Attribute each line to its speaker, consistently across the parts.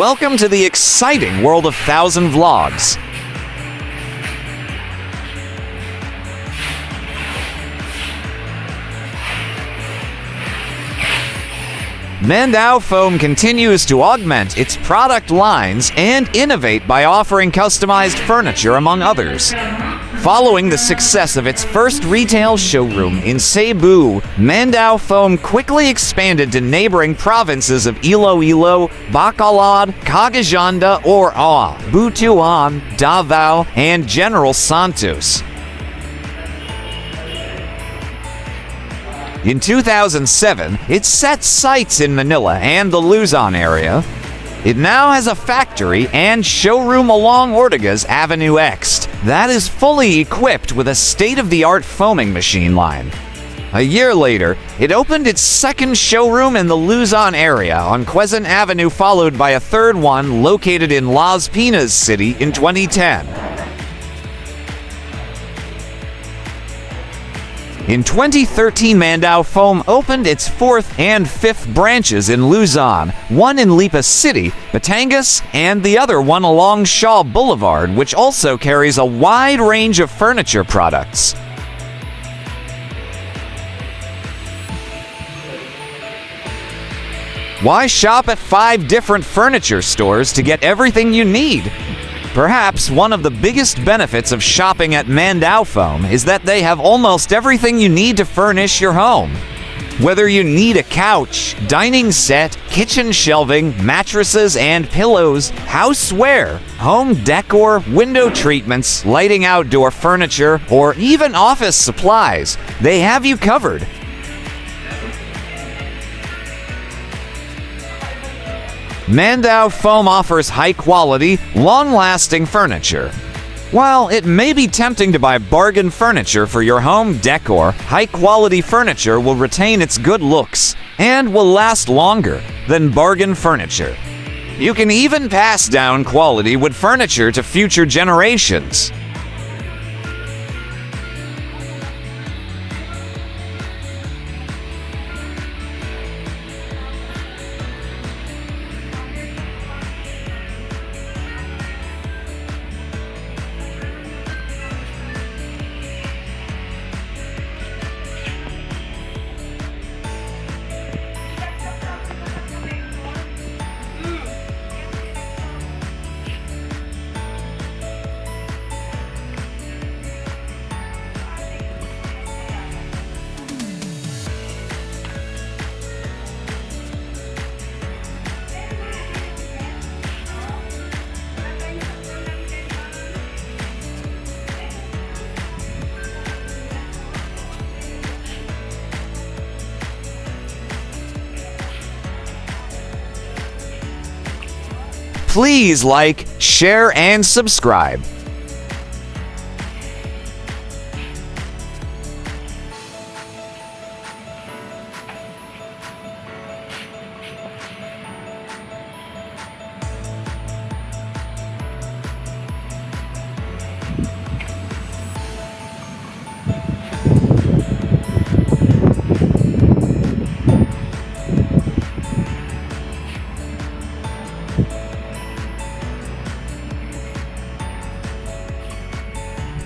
Speaker 1: Welcome to the exciting world of 1,000 Vlogs. Mandaue Foam continues to augment its product lines and innovate by offering customized furniture, among others. Following the success of its first retail showroom in Cebu, Mandaue Foam quickly expanded to neighboring provinces of Iloilo, Bacolod, Cagayan de Oro, Butuan, Davao, and General Santos. In 2007, it set sights in Manila and the Luzon area. It now has a factory and showroom along Ortigas Avenue X that is fully equipped with a state-of-the-art foaming machine line. A year later, it opened its second showroom in the Luzon area on Quezon Avenue, followed by a third one located in Las Piñas City in 2010. In 2013, Mandaue Foam opened its fourth and fifth branches in Luzon, one in Lipa City, Batangas, and the other one along Shaw Boulevard, which also carries a wide range of furniture products. Why shop at 5 different furniture stores to get everything you need? Perhaps one of the biggest benefits of shopping at Mandaue Foam is that they have almost everything you need to furnish your home. Whether you need a couch, dining set, kitchen shelving, mattresses and pillows, houseware, home decor, window treatments, lighting outdoor furniture, or even office supplies, they have you covered. Mandaue Foam offers high-quality, long-lasting furniture. While it may be tempting to buy bargain furniture for your home decor, high-quality furniture will retain its good looks and will last longer than bargain furniture. You can even pass down quality wood furniture to future generations. Please like, share, and subscribe.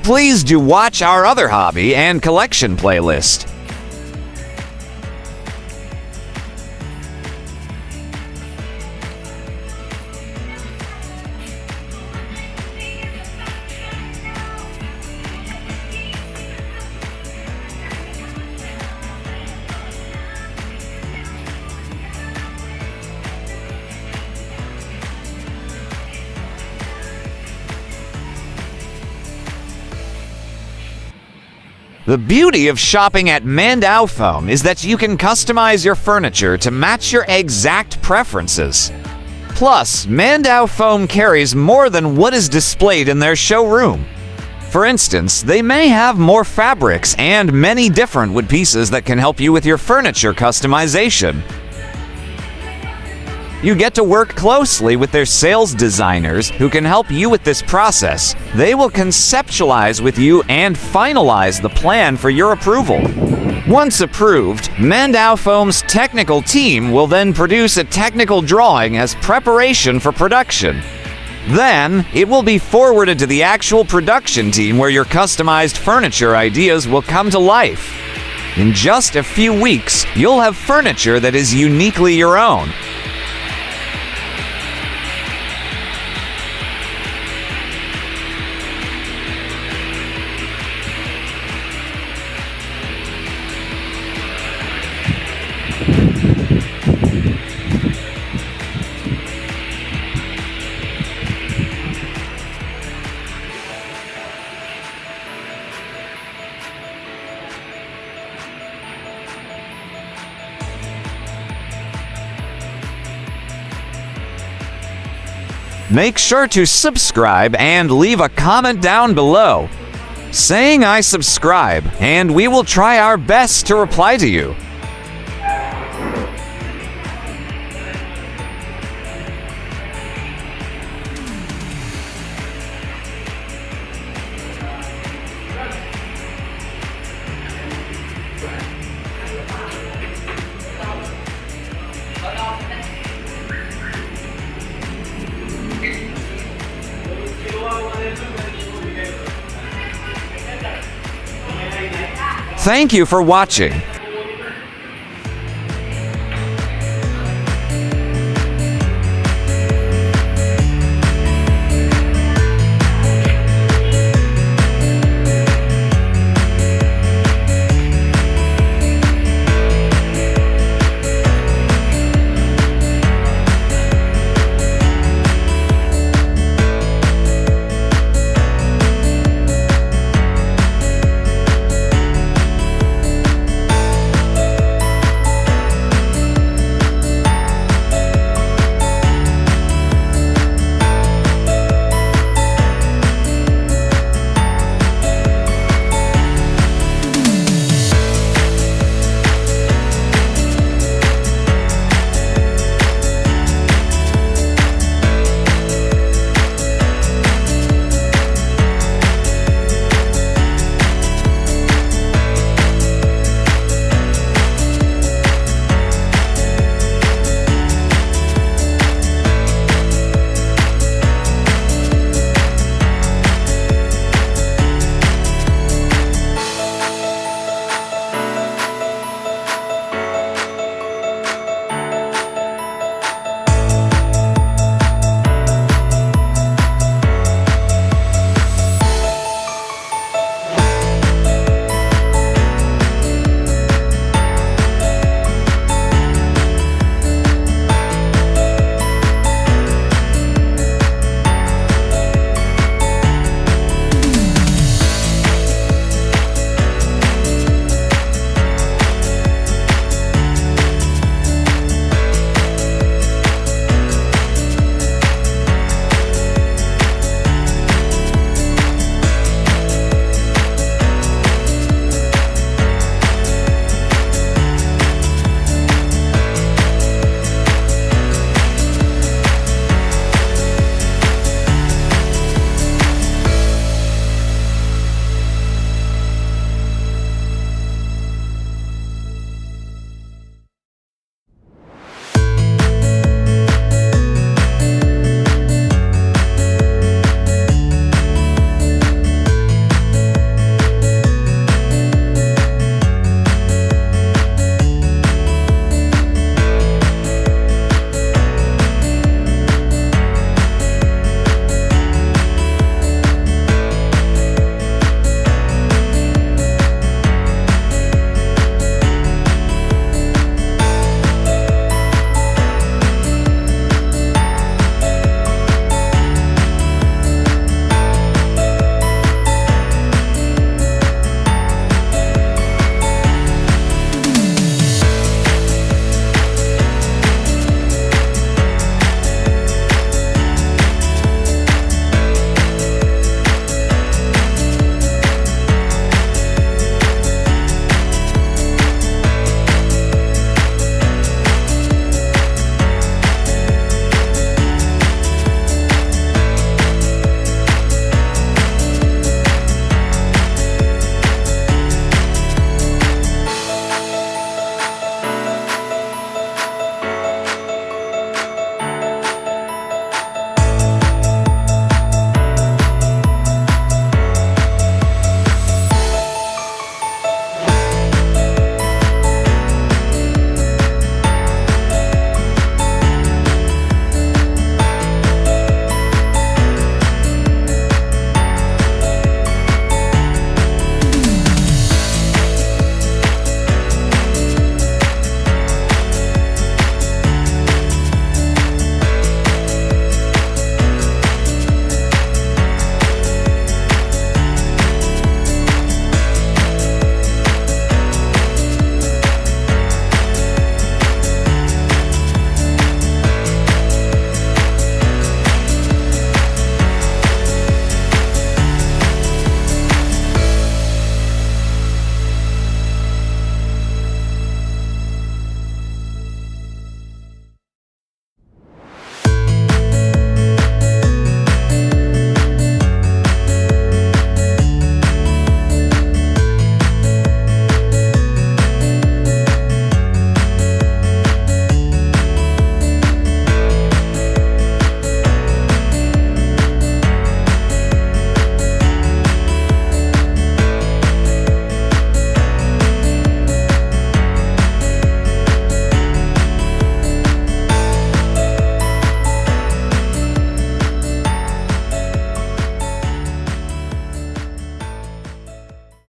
Speaker 1: Please do watch our other hobby and collection playlist. The beauty of shopping at Mandaue Foam is that you can customize your furniture to match your exact preferences. Plus, Mandaue Foam carries more than what is displayed in their showroom. For instance, they may have more fabrics and many different wood pieces that can help you with your furniture customization. You get to work closely with their sales designers who can help you with this process. They will conceptualize with you and finalize the plan for your approval. Once approved, Mandaue Foam's technical team will then produce a technical drawing as preparation for production. Then, it will be forwarded to the actual production team where your customized furniture ideas will come to life. In just a few weeks, you'll have furniture that is uniquely your own. Make sure to subscribe and leave a comment down below saying I subscribe, and we will try our best to reply to you. Thank you for watching.